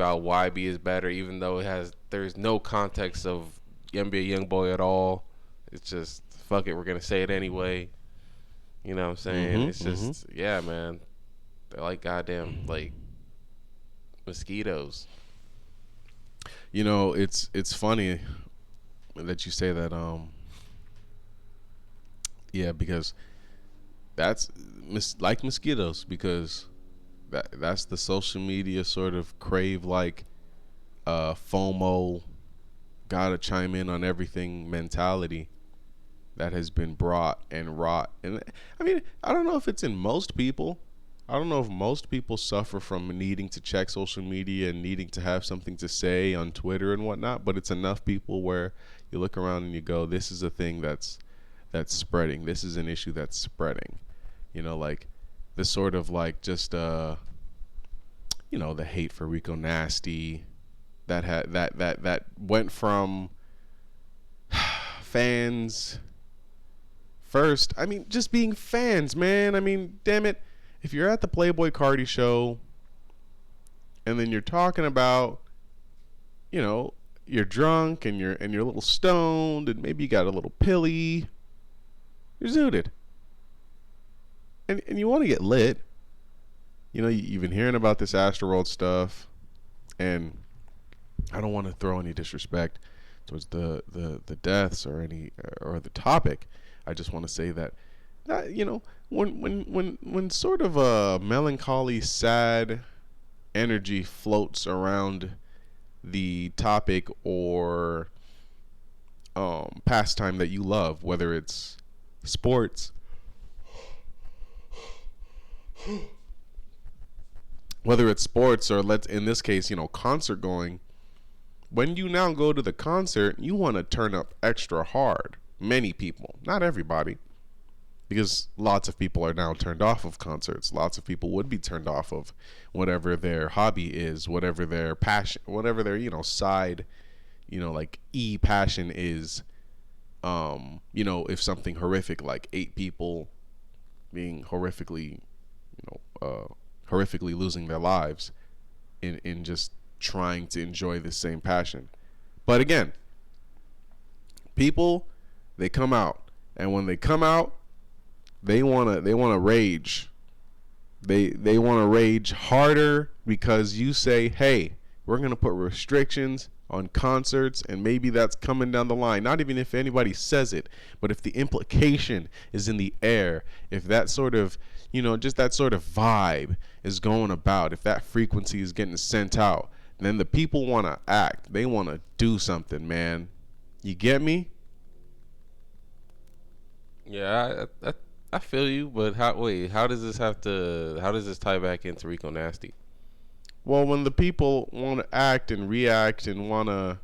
about YB is better, even though there's no context of NBA YoungBoy at all. It's just fuck it, we're gonna say it anyway. You know what I'm saying? It's Mm-hmm. just yeah, man. They're like goddamn like mosquitoes. It's funny that you say that. Yeah, because that's like mosquitoes, because that's the social media sort of crave, like FOMO, gotta chime in on everything mentality that has been brought and wrought. And I mean, I don't know if it's in most people. I don't know if most people suffer from needing to check social media and needing to have something to say on Twitter and whatnot, but it's enough people where you look around and you go, this is a thing that's spreading. This is an issue that's spreading. Like the sort of like just the hate for Rico Nasty that went from fans first. I mean, just being fans, man. I mean, damn it. If you're at the Playboy Cardi show and then you're talking about, you're drunk and you're a little stoned and maybe you got a little pilly, you're zooted. And you want to get lit. You've been hearing about this Astroworld stuff, and I don't want to throw any disrespect towards the deaths or the topic. I just want to say that when sort of a melancholy, sad energy floats around the topic or pastime that you love, whether it's sports, or let's in this case, concert going. When you now go to the concert, you want to turn up extra hard. Many people, not everybody, because lots of people are now turned off of concerts. Lots of people would be turned off of whatever their hobby is, whatever their passion, whatever their side, like passion is. If something horrific like 8 people being horrifically losing their lives in just trying to enjoy the same passion. But again, people, they come out, and when they come out, they wanna rage. They wanna rage harder because you say, hey, we're gonna put restrictions on concerts, and maybe that's coming down the line. Not even if anybody says it, but if the implication is in the air, if that sort of, just that sort of vibe is going about, if that frequency is getting sent out, then the people want to act. They want to do something, man. You get me? Yeah, I feel you, but how does this tie back into Rico Nasty? Well, when the people want to act and react and wanna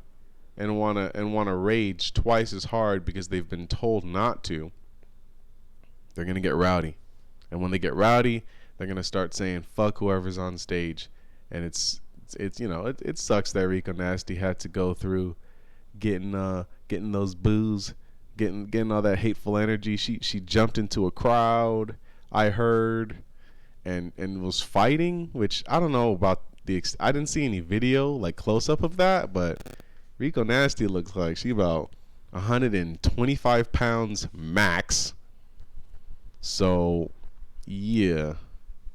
rage twice as hard because they've been told not to, they're gonna get rowdy. And when they get rowdy, they're gonna start saying fuck whoever's on stage. And it sucks that Rico Nasty had to go through getting those boos, getting all that hateful energy. She jumped into a crowd, I heard, and was fighting, which I don't know about I didn't see any video like close up of that, but Rico Nasty looks like she about 125 pounds max. So yeah,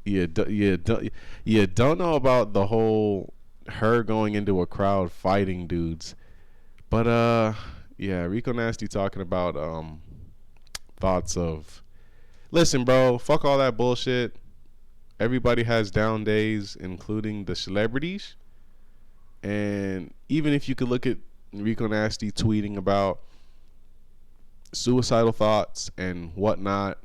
don't know about the whole her going into a crowd fighting dudes, but yeah, Rico Nasty talking about thoughts of, listen, bro, fuck all that bullshit. Everybody has down days, including the celebrities. And even if you could look at Rico Nasty tweeting about suicidal thoughts and whatnot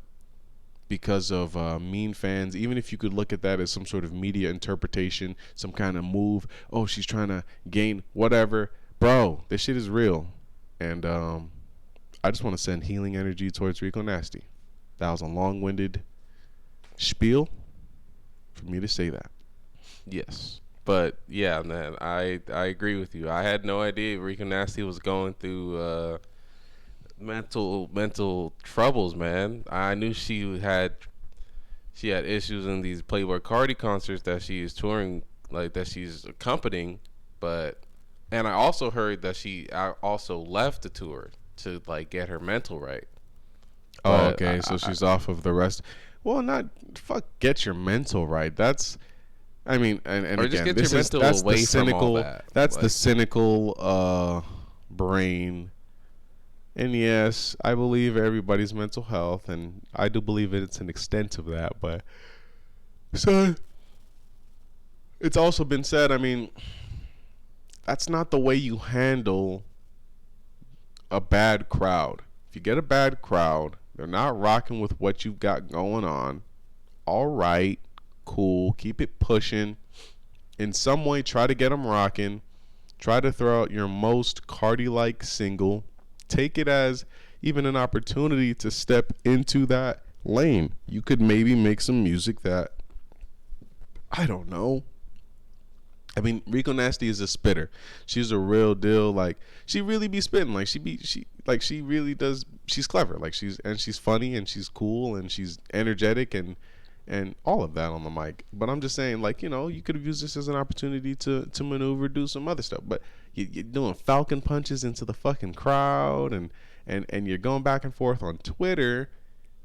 because of mean fans, even if you could look at that as some sort of media interpretation, some kind of move, oh, she's trying to gain whatever, bro, this shit is real. And I just want to send healing energy towards Rico Nasty. That was a long-winded spiel for me to say that. Yes. But yeah, man, I agree with you. I had no idea Rico Nasty was going through mental troubles, man. I knew she had issues in these Playboy Cardi concerts that she is touring like that she's accompanying, but and I also heard that she also left the tour to like get her mental right. Oh, But okay. So she's off of the rest. Well, not fuck. Get your mental right. That's. I mean, and or just again, get your mental that's the away from all cynical. that. That's Like, the cynical brain. And yes, I believe everybody's mental health, and I do believe it's an extent of that. But so it's also been said. I mean, that's not the way you handle a bad crowd. If you get a bad crowd, they're not rocking with what you've got going on. All right, cool, keep it pushing. In some way, try to get them rocking. Try to throw out your most Cardi-like single. Take it as even an opportunity to step into that lane. You could maybe make some music that, I don't know. I mean, Rico Nasty is a spitter. She's a real deal. Like, she really be spitting. Like, she really does. She's clever. Like, she's funny and she's cool and she's energetic and all of that on the mic. But I'm just saying, like, you know, you could have used this as an opportunity to maneuver, do some other stuff. But you're doing falcon punches into the fucking crowd and you're going back and forth on Twitter.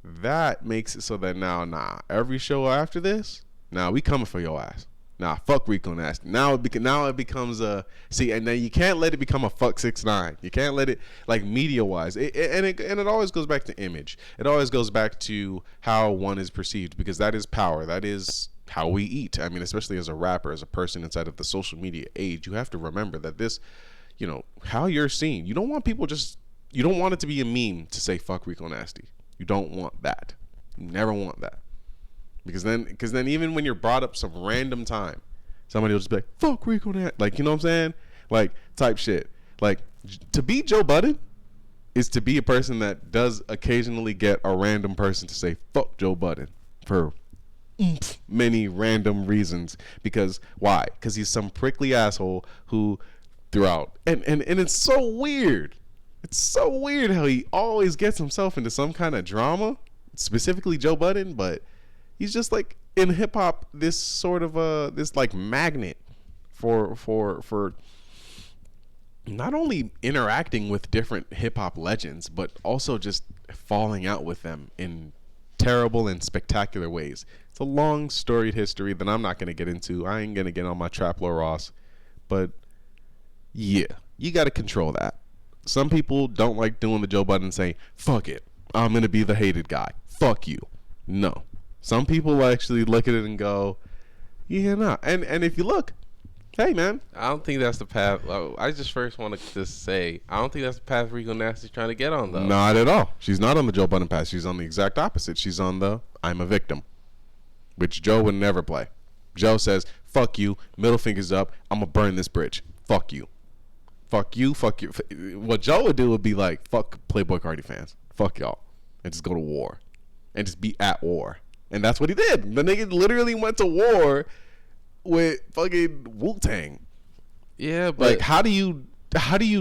That makes it so that now, every show after this, we coming for your ass. Fuck Rico Nasty. Now it becomes a see, and then you can't let it become a fuck 6ix9ine. You can't let it, like, media wise, and it always goes back to image. It always goes back to how one is perceived, because that is power. That is how we eat. I mean, especially as a rapper, as a person inside of the social media age, you have to remember that this, you know, how you're seen. You don't want people you don't want it to be a meme to say fuck Rico Nasty. You don't want that. You never want that. Because then even when you're brought up some random time, somebody will just be like, fuck Rico Nasty. Like, you know what I'm saying? Like, type shit. Like, to be Joe Budden is to be a person that does occasionally get a random person to say fuck Joe Budden for many random reasons. Because, why? Because he's some prickly asshole who throughout. And it's so weird. It's so weird how he always gets himself into some kind of drama, specifically Joe Budden, but he's just like in hip hop, this sort of this like magnet for not only interacting with different hip hop legends, but also just falling out with them in terrible and spectacular ways. It's a long storied history that I'm not gonna get into. I ain't gonna get on my Traplo Ross, but yeah, you gotta control that. Some people don't like doing the Joe Budden saying, fuck it, I'm gonna be the hated guy. Fuck you. No. Some people actually look at it and go, yeah, nah. And if you look, hey, man. I don't think that's the path. I just first want to just say, I don't think that's the path Rico Nasty's trying to get on, though. Not at all. She's not on the Joe Budden path. She's on the exact opposite. She's on the I'm a victim, which Joe would never play. Joe says, fuck you, middle fingers up, I'm going to burn this bridge. Fuck you. Fuck you, fuck you. What Joe would do would be like, fuck Playboy Cardi fans. Fuck y'all. And just go to war. And just be at war. And that's what he did. The nigga literally went to war with fucking Wu-Tang. Yeah, but like, how do you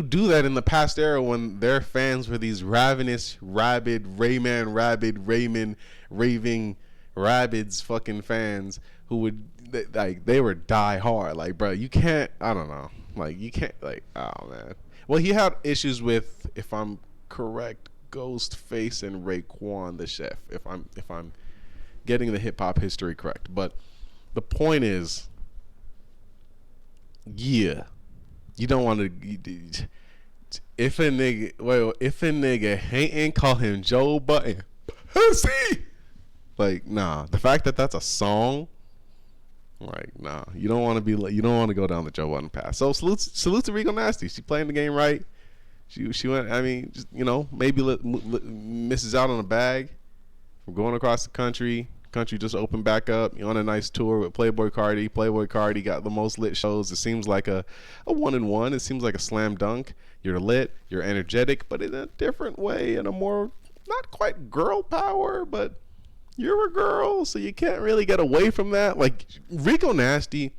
do that in the past era when their fans were these ravenous, rabid, Raymond, raving, rabids fucking fans who would, like, they were die hard. Like, bro, you can't, I don't know. Like, you can't, like, oh, man. Well, he had issues with, if I'm correct, Ghostface and Raekwon the Chef, if I'm getting the hip hop history correct. But the point is, yeah, you don't want to. If a nigga hating, call him Joe Budden, pussy. Like, nah. The fact that that's a song, like, nah. You don't want to be. You don't want to go down the Joe Budden path. So salute to Rico Nasty. She playing the game right. She went. I mean, just, you know, maybe misses out on a bag. We're going across the country. Country just opened back up. You're on a nice tour with Playboy Cardi. Playboy Cardi got the most lit shows. It seems like a 1-in-1. It seems like a slam dunk. You're lit. You're energetic, but in a different way, in a more, not quite girl power, but you're a girl, so you can't really get away from that. Like, Rico Nasty,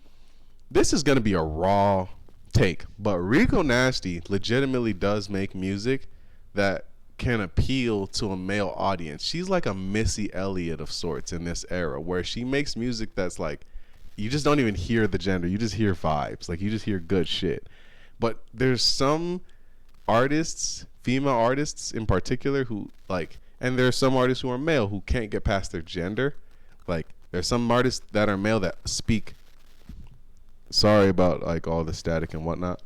this is going to be a raw take, but Rico Nasty legitimately does make music that can appeal to a male audience. She's like a Missy Elliott of sorts in this era, where she makes music that's like, you just don't even hear the gender. You just hear vibes. Like you just hear good shit. But there's some artists, female artists in particular, who like, and there's some artists who are male who can't get past their gender. Like there's some artists that are male that speak. Sorry about like all the static and whatnot.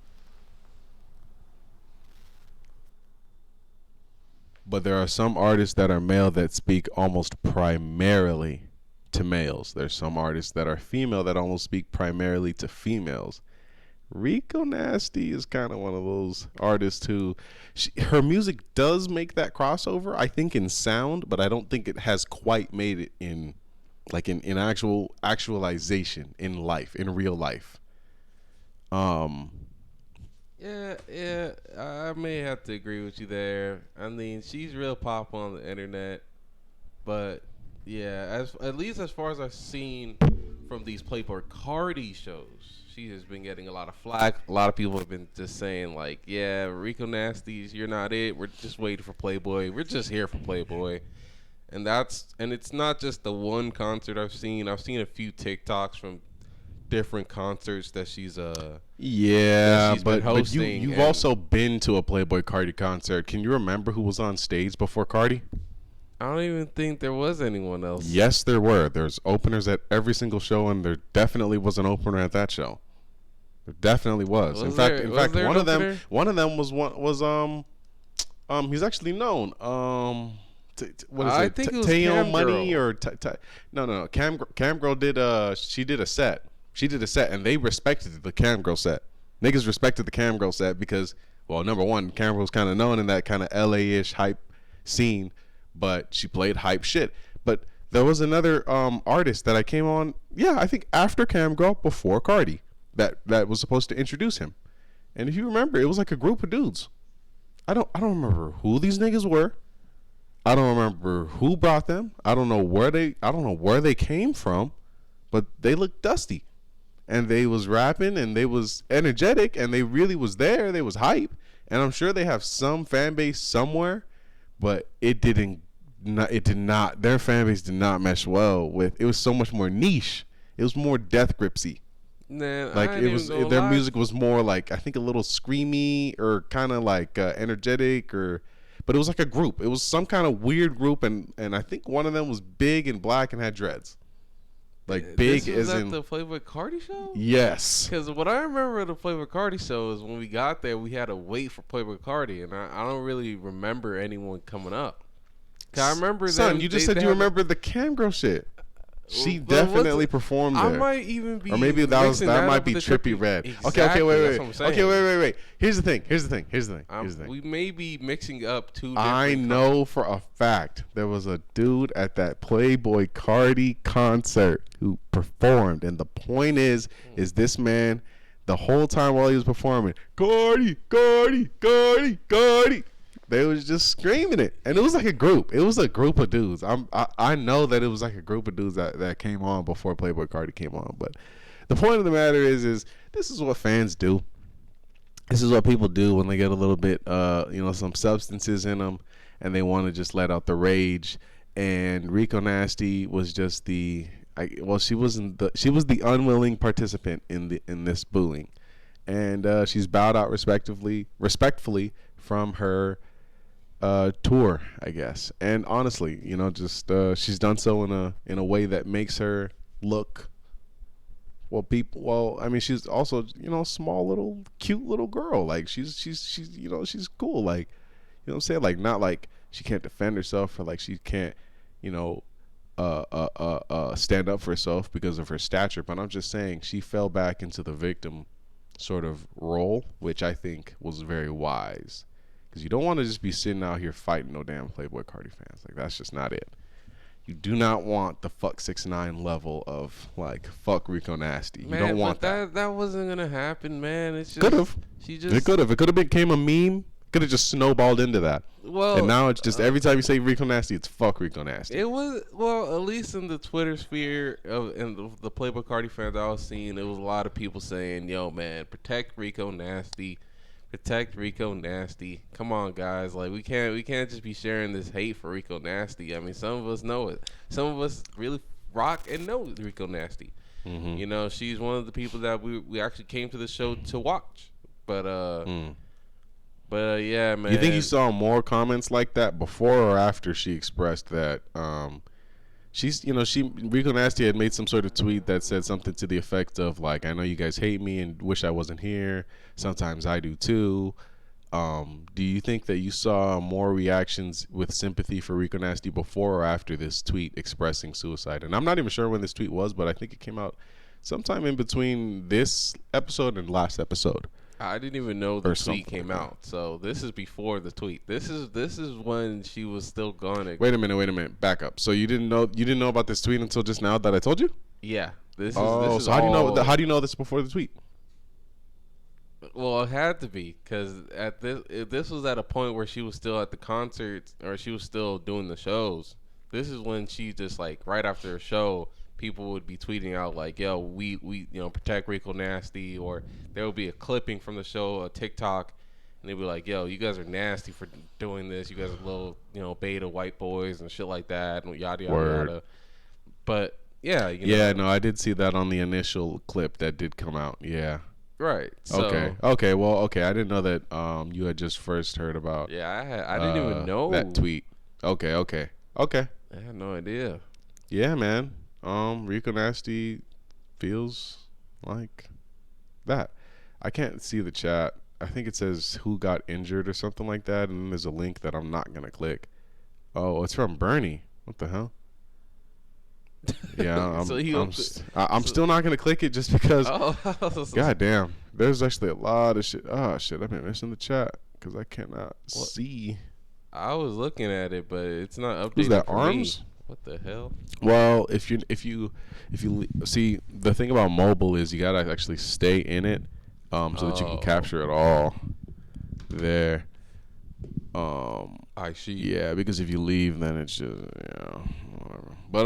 But there are some artists that are male that speak almost primarily to males. There's some artists that are female that almost speak primarily to females. Rico Nasty is kind of one of those artists who, her music does make that crossover, I think, in sound, but I don't think it has quite made it in, like in actualization in life, in real life. Yeah, I may have to agree with you there. I mean, she's real pop on the internet, but yeah, at least as far as I've seen from these Playboy Cardi shows, she has been getting a lot of flack. A lot of people have been just saying like, yeah, Rico Nasty's, you're not it. We're just waiting for Playboy. We're just here for Playboy. And it's not just the one concert I've seen. I've seen a few TikToks from different concerts that she's but hosting. you've also been to a Playboy Cardi concert. Can you remember who was on stage before Cardi? I don't even think there was anyone else. Yes, there were. There's openers at every single show, and there definitely was an opener at that show. There definitely was. In fact, one of them was he's actually known. What is I it? think it was Taeyeon Cam Money Girl. or no. Cam Girl did she did a set. She did a set, and they respected the Cam Girl set. Niggas respected the Cam Girl set because, well, number one, Cam Girl's kind of known in that kind of LA-ish hype scene, but she played hype shit. But there was another artist that I came on, I think after Cam Girl, before Cardi, that was supposed to introduce him. And if you remember, it was like a group of dudes. I don't remember who these niggas were. I don't remember who brought them. I don't know where they came from, but they looked dusty. And they was rapping and they was energetic and they really was there. They was hype. And I'm sure they have some fan base somewhere, but it did not, their fan base did not mesh well with, it was so much more niche. It was more Death Gripsy. Nah, Like it was, their music was more like, I think a little screamy or kind of like energetic but it was like a group. It was some kind of weird group. And I think one of them was big and black and had dreads. Like big this was as at in the Playboy Cardi show? Yes. Because what I remember of the Playboy Cardi show is when we got there, we had to wait for Playboy Cardi, and I don't really remember anyone coming up. I remember Son, you just said you remember the Cam Girl shit. She definitely performed there. I might even be, or maybe that might be Trippy Red. Exactly, Okay, wait. Okay, wait. Here's the thing. We may be mixing up two different I know for a fact there was a dude at that Playboy Cardi concert who performed, and the point is this man, the whole time while he was performing, Cardi, they was just screaming it, and it was like a group. It was a group of dudes. I know that it was like a group of dudes that came on before Playboy Cardi came on. But the point of the matter is this is what fans do. This is what people do when they get a little bit, some substances in them, and they want to just let out the rage. And Rico Nasty was just she was the unwilling participant in this booing, and she's bowed out respectfully from her tour, I guess. And honestly, she's done so in a way that makes her look she's also, small little cute little girl. Like she's she's cool. Like, what I'm saying? Like, not like she can't defend herself, or like she can't, stand up for herself because of her stature, but I'm just saying she fell back into the victim sort of role, which I think was very wise. Because you don't want to just be sitting out here fighting no damn Playboy Cardi fans. Like, that's just not it. You do not want the fuck 6ix9ine level of like fuck Rico Nasty. You don't want that. That wasn't gonna happen, man. It's just could have. It could have. It could have became a meme. Could have just snowballed into that. Well, and now it's just every time you say Rico Nasty, it's fuck Rico Nasty. It was, at least in the Twitter sphere and the Playboy Cardi fans I was seeing, it was a lot of people saying, "Yo, man, protect Rico Nasty." Protect Rico Nasty. Come on, guys. Like, we can't just be sharing this hate for Rico Nasty. I mean, some of us know it. Some of us really rock and know Rico Nasty. Mm-hmm. You know, she's one of the people that we actually came to the show to watch. But yeah, man. You think you saw more comments like that before or after she expressed that? Rico Nasty had made some sort of tweet that said something to the effect of like, I know you guys hate me and wish I wasn't here. Sometimes I do too. Do you think that you saw more reactions with sympathy for Rico Nasty before or after this tweet expressing suicide? And I'm not even sure when this tweet was, but I think it came out sometime in between this episode and last episode. I didn't even know the tweet came out. So this is before the tweet. This is when she was still gone. Wait a minute. Back up. So you didn't know about this tweet until just now that I told you? Yeah. This is so how do you know this before the tweet? Well, it had to be because this was at a point where she was still at the concerts or she was still doing the shows. This is when she just like right after a show, people would be tweeting out like, "Yo, we protect Rico Nasty," or there would be a clipping from the show, a TikTok, and they'd be like, "Yo, you guys are nasty for doing this. You guys are little beta white boys and shit like that and yada yada yada." But yeah, no, I did see that on the initial clip that did come out. Yeah. Right. So, Okay. Well, okay. I didn't know that you had just first heard about. Yeah, I didn't even know that tweet. Okay. I had no idea. Yeah, man. Rico Nasty feels like that. I can't see the chat. I think it says who got injured or something like that, and then there's a link that I'm not gonna click. Oh, it's from Bernie. What the hell? Yeah, I'm still not gonna click it just because. God damn, there's actually a lot of shit. Oh shit, I've been missing the chat because I cannot see. I was looking at it, but it's not updated. Who's that? Arms? Me. What the hell? Well, if you see, the thing about mobile is you gotta actually stay in it, so that you can capture it all. There. I see. Yeah, because if you leave, then it's just whatever. But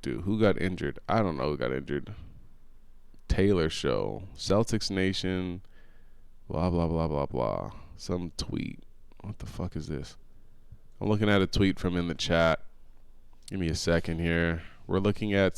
who got injured? I don't know who got injured. Taylor show, Celtics Nation, blah blah blah blah blah. Some tweet. What the fuck is this? I'm looking at a tweet from in the chat. Give me a second here. We're looking at